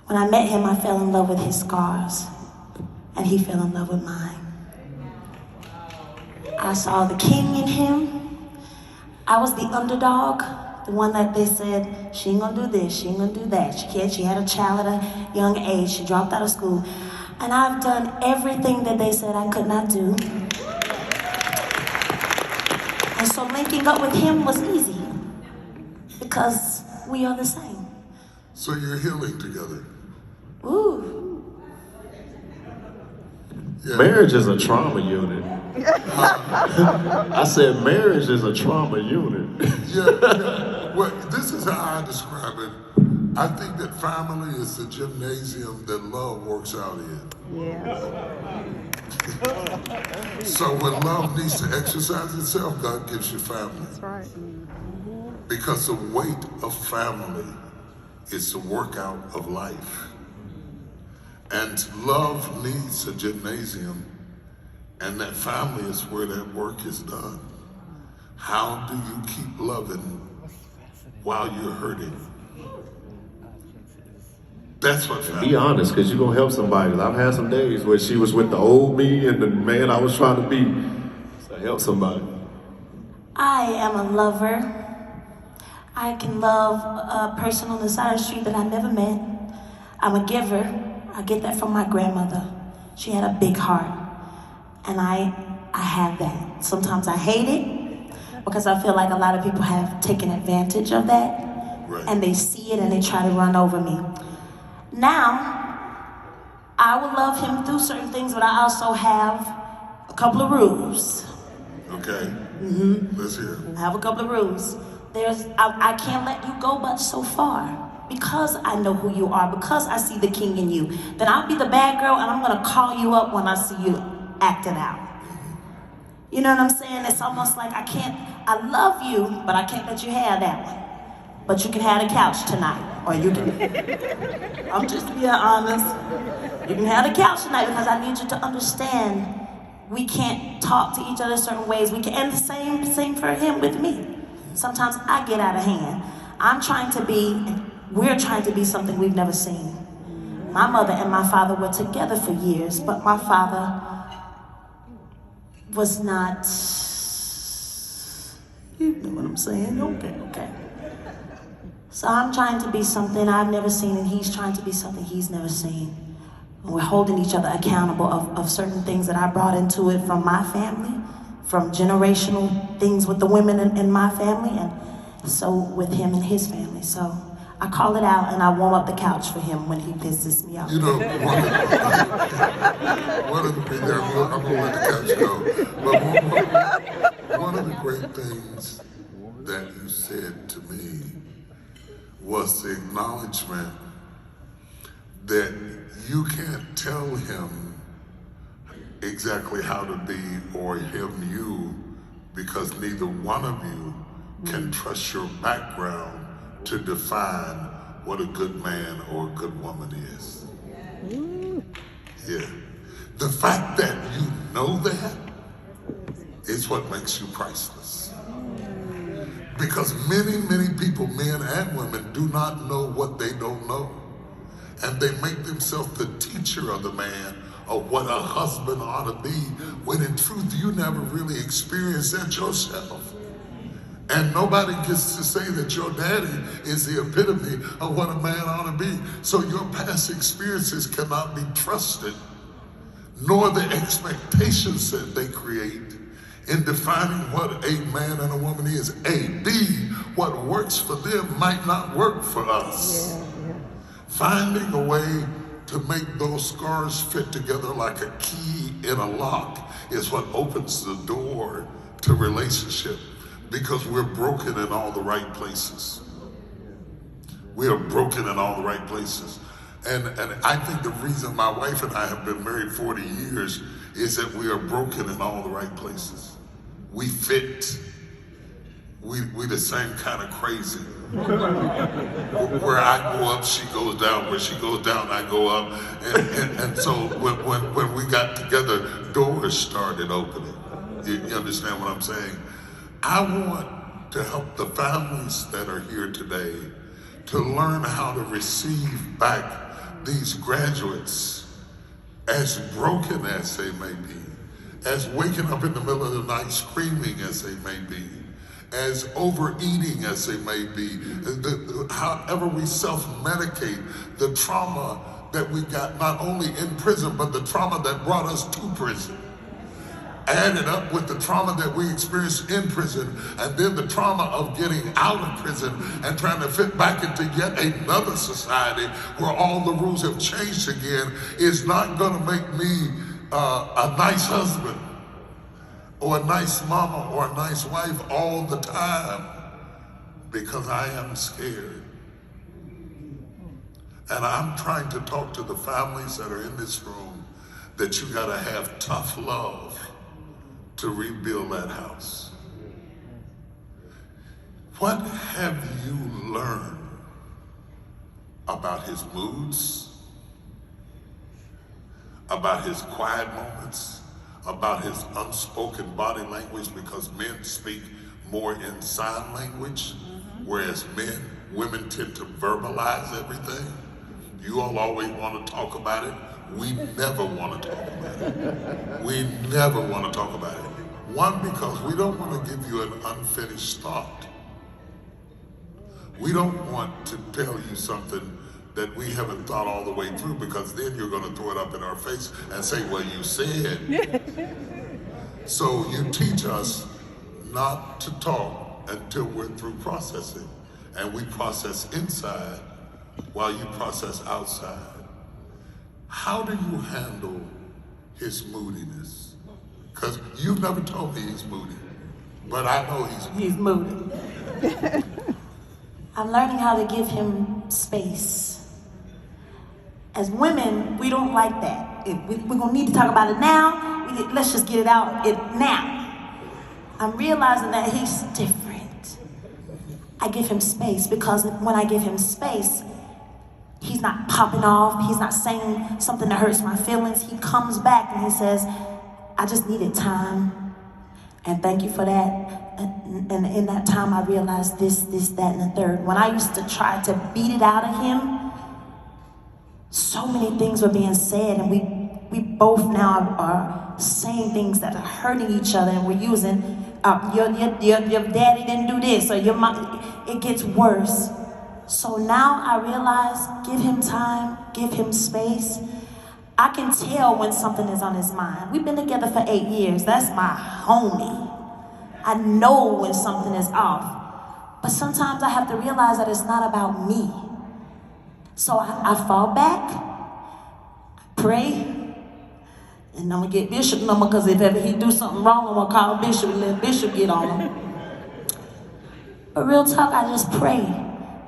When I met him, I fell in love with his scars, and he fell in love with mine. I saw the king in him. I was the underdog, the one that they said, she ain't gonna do this, she ain't gonna do that. She had a child at a young age, she dropped out of school. And I've done everything that they said I could not do. And so linking up with him was easy, because we are the same. So you're healing together. Ooh. Yeah. Marriage is a trauma unit. I said marriage is a trauma unit. Yeah. Well, this is how I describe it. I think that family is the gymnasium that love works out in. Yes. So when love needs to exercise itself, God gives you family. That's right. Because the weight of family is the workout of life. And love needs a gymnasium, and that family is where that work is done. How do you keep loving while you're hurting? That's what family. Be honest, because you're going to help somebody. I've had some days where she was with the old me and the man I was trying to be. So help somebody. I am a lover. I can love a person on the side of the street that I never met. I'm a giver. I get that from my grandmother. She had a big heart. And I have that. Sometimes I hate it because I feel like a lot of people have taken advantage of that. Right. And they see it and they try to run over me. Now, I will love him through certain things, but I also have a couple of rules. Okay. Let's hear it. I have a couple of rules. I can't let you go but so far, because I know who you are, because I see the king in you. Then I'll be the bad girl and I'm gonna call you up when I see you acting out. You know what I'm saying? It's almost like I love you, but I can't let you have that one. But you can have the couch tonight, or you can, I'm just being honest. You can have the couch tonight because I need you to understand we can't talk to each other certain ways. We can, and the same for him with me. Sometimes I get out of hand. We're trying to be something we've never seen. My mother and my father were together for years, but my father was not, you know what I'm saying? Okay. So I'm trying to be something I've never seen, and he's trying to be something he's never seen. And we're holding each other accountable of certain things that I brought into it from my family, from generational things with the women in my family, and so with him and his family. So I call it out and I warm up the couch for him when he pisses me off. You know, one of the things, I'm gonna let the couch go. But one of the great things that you said to me was the acknowledgement that you can't tell him exactly how to be, or him you, because neither one of you can trust your background to define what a good man or a good woman is. Yeah. The fact that you know that is what makes you priceless. Because many people, men and women, do not know what they don't know. And they make themselves the teacher of the man of what a husband ought to be, when in truth you never really experienced that yourself. And nobody gets to say that your daddy is the epitome of what a man ought to be. So your past experiences cannot be trusted, nor the expectations that they create in defining what a man and a woman is. A, B, what works for them might not work for us. Yeah. Finding a way to make those scars fit together like a key in a lock is what opens the door to relationship, because we're broken in all the right places. We are broken in all the right places. And I think the reason my wife and I have been married 40 years is that we are broken in all the right places. We fit. We the same kind of crazy. Where I go up, she goes down. Where she goes down, I go up. And so when we got together, doors started opening. You understand what I'm saying? I want to help the families that are here today to learn how to receive back these graduates, as broken as they may be, as waking up in the middle of the night screaming as they may be, as overeating as they may be, however we self-medicate the trauma that we got not only in prison, but the trauma that brought us to prison. Added up with the trauma that we experienced in prison, and then the trauma of getting out of prison and trying to fit back into yet another society where all the rules have changed again, is not gonna make me a nice husband or a nice mama or a nice wife all the time, because I am scared. And I'm trying to talk to the families that are in this room that you gotta have tough love to rebuild that house. What have you learned about his moods, about his quiet moments, about his unspoken body language, because men speak more in sign language, whereas women tend to verbalize everything? You all always want to talk about it. We never want to talk about it. We never want to talk about it. One, because we don't want to give you an unfinished thought. We don't want to tell you something that we haven't thought all the way through, because then you're going to throw it up in our face and say, well, you said. So you teach us not to talk until we're through processing. And we process inside while you process outside. How do you handle his moodiness? Because you've never told me he's moody, but I know he's moody. I'm learning how to give him space. As women, we don't like that. We're gonna need to talk about it now. Let's just get it out now. I'm realizing that he's different. I give him space, because when I give him space, he's not popping off. He's not saying something that hurts my feelings. He comes back and he says, I just needed time, and thank you for that. And in that time, I realized this, that, and the third. When I used to try to beat it out of him, so many things were being said, and we both now are saying things that are hurting each other, and we're using, your daddy didn't do this, or your mom. It gets worse. So now I realize, give him time, give him space. I can tell when something is on his mind. We've been together for 8 years. That's my homie. I know when something is off. But sometimes I have to realize that it's not about me. So I fall back, I pray, and I'm gonna get Bishop number, because if ever he do something wrong, I'm gonna call Bishop and let Bishop get on him. But real talk, I just pray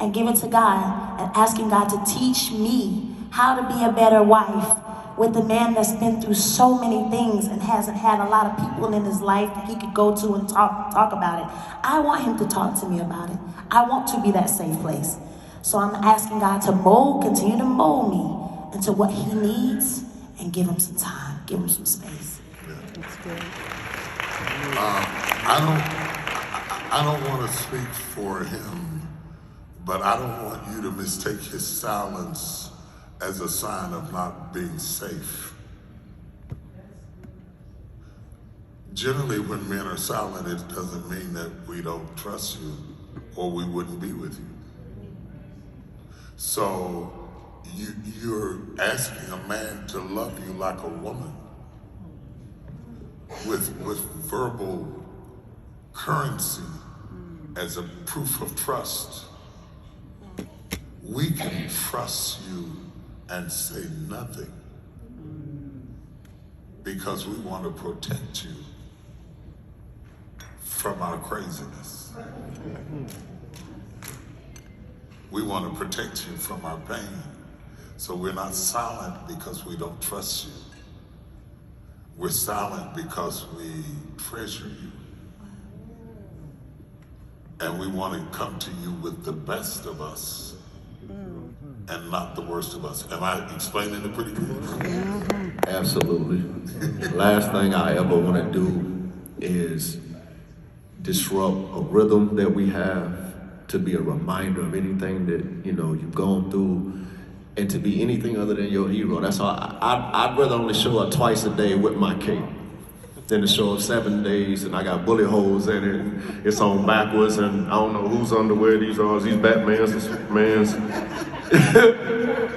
and give it to God and asking God to teach me how to be a better wife with a man that's been through so many things and hasn't had a lot of people in his life that he could go to and talk about it. I want him to talk to me about it. I want to be that safe place. So I'm asking God to continue to mold me into what he needs, and give him some time, give him some space. That's good. I don't want to speak for him, but I don't want you to mistake his silence as a sign of not being safe. Generally, when men are silent, it doesn't mean that we don't trust you or we wouldn't be with you. So you're asking a man to love you like a woman with verbal currency as a proof of trust. We can trust you and say nothing because we want to protect you from our craziness. We want to protect you from our pain. So we're not silent because we don't trust you. We're silent because we treasure you. And we want to come to you with the best of us and not the worst of us. Am I explaining it pretty good? Absolutely. Last thing I ever want to do is disrupt a rhythm that we have, to be a reminder of anything that, you've gone through, and to be anything other than your hero. That's all. I'd rather only show up twice a day with my cape than to show up 7 days and I got bullet holes in it. And it's on backwards and I don't know whose underwear these are. These Batman's or Superman's.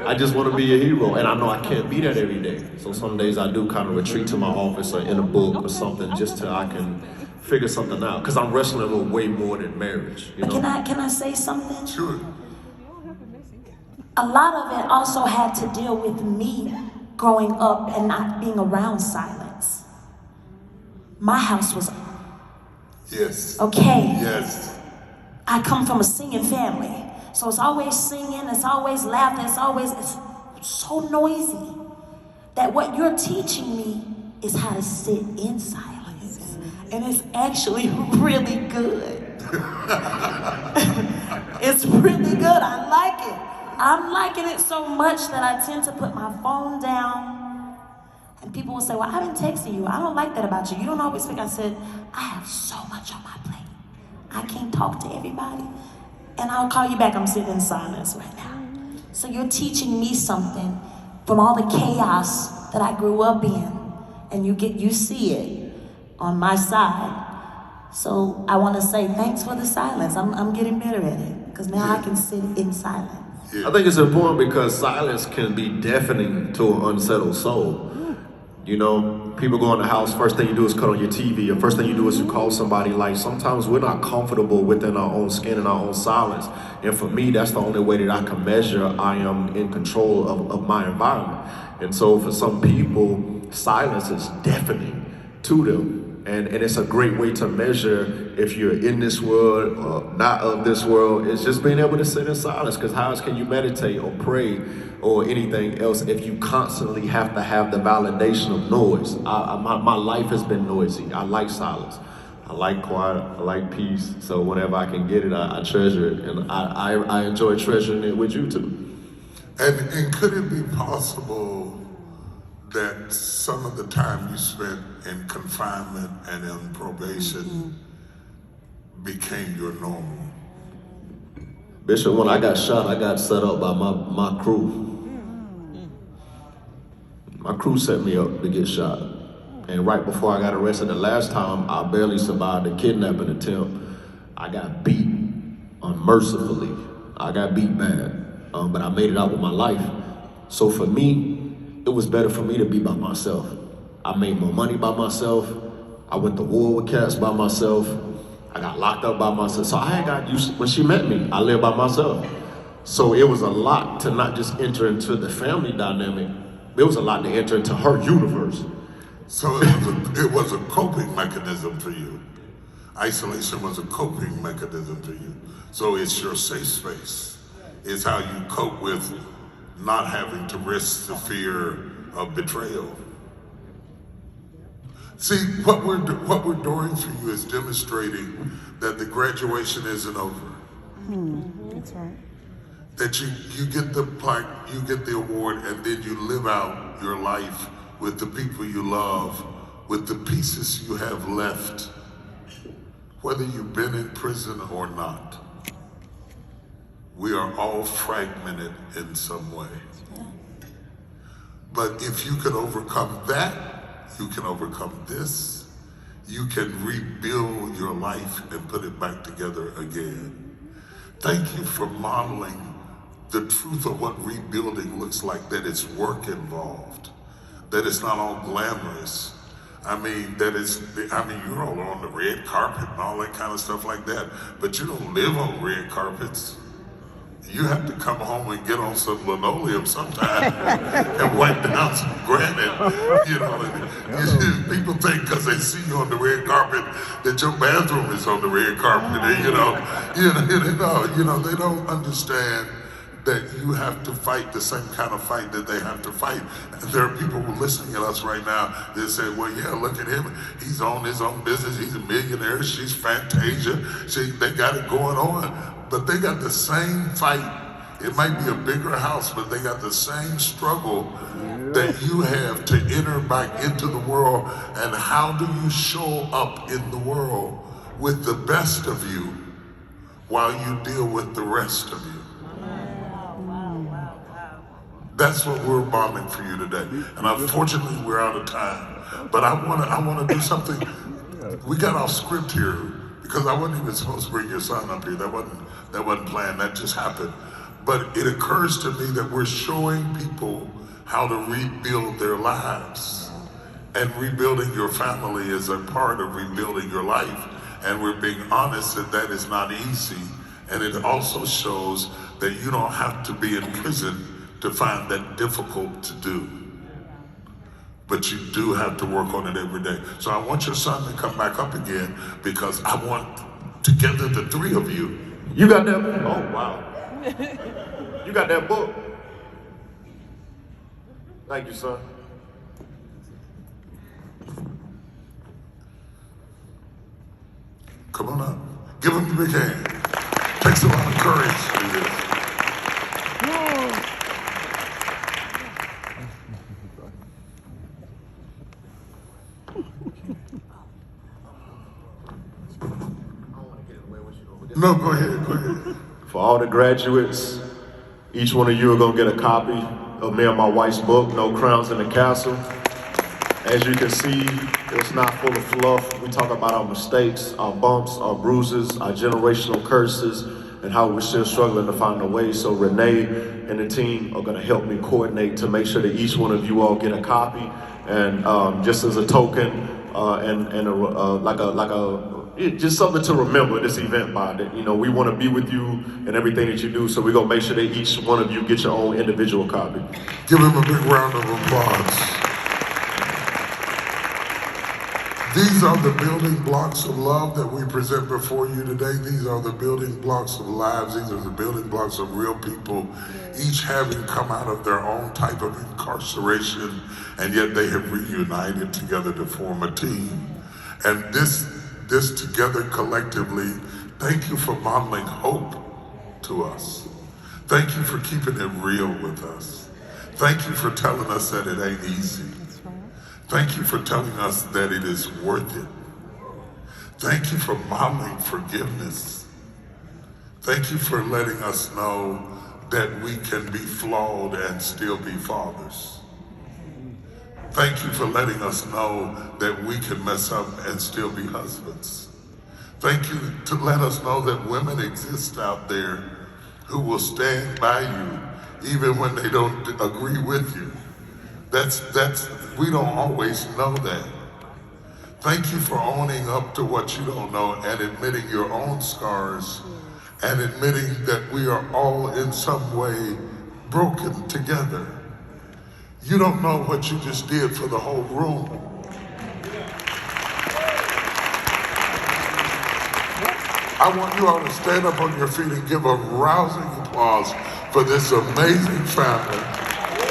I just want to be a hero, and I know I can't be that every day. So some days I do kind of retreat to my office or in a book or something just till I can figure something out. Because I'm wrestling with way more than marriage. You know? Can I say something? Sure. A lot of it also had to deal with me growing up and not being around silence. My house was Yes. okay. Yes. I come from a singing family. So it's always singing, it's always laughing, it's so noisy that what you're teaching me is how to sit in silence. And it's actually really good. It's really good, I like it. I'm liking it so much that I tend to put my phone down and people will say, well, I've been texting you. I don't like that about you. You don't always speak. I said, I have so much on my plate. I can't talk to everybody. And I'll call you back. I'm sitting in silence right now. So you're teaching me something from all the chaos that I grew up in, and you see it on my side. So I want to say thanks for the silence. I'm getting better at it because now I can sit in silence. Yeah. I think it's important because silence can be deafening to an unsettled soul. You know, people go in the house, first thing you do is cut on your TV, or first thing you do is you call somebody. Like, sometimes we're not comfortable within our own skin and our own silence. And for me, that's the only way that I can measure I am in control of my environment. And so for some people, silence is deafening to them. And it's a great way to measure if you're in this world or not of this world. It's just being able to sit in silence, because how else can you meditate or pray or anything else if you constantly have to have the validation of noise? My life has been noisy. I like silence. I like quiet. I like peace. So whenever I can get it, I treasure it. And I enjoy treasuring it with you too. And could it be possible that some of the time you spent in confinement and in probation became your normal? Bishop, when I got shot, I got set up by my crew. My crew set me up to get shot. And right before I got arrested the last time, I barely survived a kidnapping attempt. I got beat unmercifully. I got beat bad, but I made it out with my life. So for me, it was better for me to be by myself. I made more money by myself. I went to war with cats by myself. I got locked up by myself. So I got used, when she met me, I lived by myself. So it was a lot to not just enter into the family dynamic, it was a lot to enter into her universe. So it was a coping mechanism for you. Isolation was a coping mechanism for you. So it's your safe space. It's how you cope with not having to risk the fear of betrayal. See, what we're doing for you is demonstrating that the graduation isn't over. That's right. That you get the plaque, you get the award, and then you live out your life with the people you love, with the pieces you have left, whether you've been in prison or not. We are all fragmented in some way. But if you can overcome that, you can overcome this. You can rebuild your life and put it back together again. Thank you for modeling the truth of what rebuilding looks like, that it's work involved, that it's not all glamorous. You're all on the red carpet and all that kind of stuff like that, but you don't live on red carpets. You have to come home and get on some linoleum sometime and wipe down some granite. People think because they see you on the red carpet that your bathroom is on the red carpet. And, they don't understand that you have to fight the same kind of fight that they have to fight. And there are people who are listening at us right now that say, well, yeah, look at him. He's on his own business. He's a millionaire. She's Fantasia. They got it going on. But they got the same fight. It might be a bigger house, but they got the same struggle that you have to enter back into the world. And how do you show up in the world with the best of you while you deal with the rest of you? That's what we're modeling for you today. And unfortunately, we're out of time. But I wanna do something. We got off script here because I wasn't even supposed to bring your son up here. That wasn't planned. That just happened. But it occurs to me that we're showing people how to rebuild their lives. And rebuilding your family is a part of rebuilding your life. And we're being honest that that is not easy. And it also shows that you don't have to be in prison to find that difficult to do. But you do have to work on it every day. So I want your son to come back up again because I want together the three of you. You got that? Oh, wow. You got that book? Thank you, son. Come on up. Give him a big hand. Takes a lot of courage to do this. No, go ahead. For all the graduates, each one of you are gonna get a copy of me and my wife's book, No Crowns in the Castle. As you can see, it's not full of fluff. We talk about our mistakes, our bumps, our bruises, our generational curses, and how we're still struggling to find a way. So Renee and the team are gonna help me coordinate to make sure that each one of you all get a copy. And just as a token, just something to remember this event by. That, you know, we want to be with you and everything that you do, so we're gonna make sure that each one of you get your own individual copy. Give him a big round of applause. These are the building blocks of love that we present before you today. These are the building blocks of lives. These are the building blocks of real people, each having come out of their own type of incarceration, and yet they have reunited together to form a team. And this together collectively, thank you for modeling hope to us. Thank you for keeping it real with us. Thank you for telling us that it ain't easy. Thank you for telling us that it is worth it. Thank you for modeling forgiveness. Thank you for letting us know that we can be flawed and still be fathers. Thank you for letting us know that we can mess up and still be husbands. Thank you to let us know that women exist out there who will stand by you even when they don't agree with you. We don't always know that. Thank you for owning up to what you don't know and admitting your own scars and admitting that we are all in some way broken together. You don't know what you just did for the whole room. I want you all to stand up on your feet and give a rousing applause for this amazing family.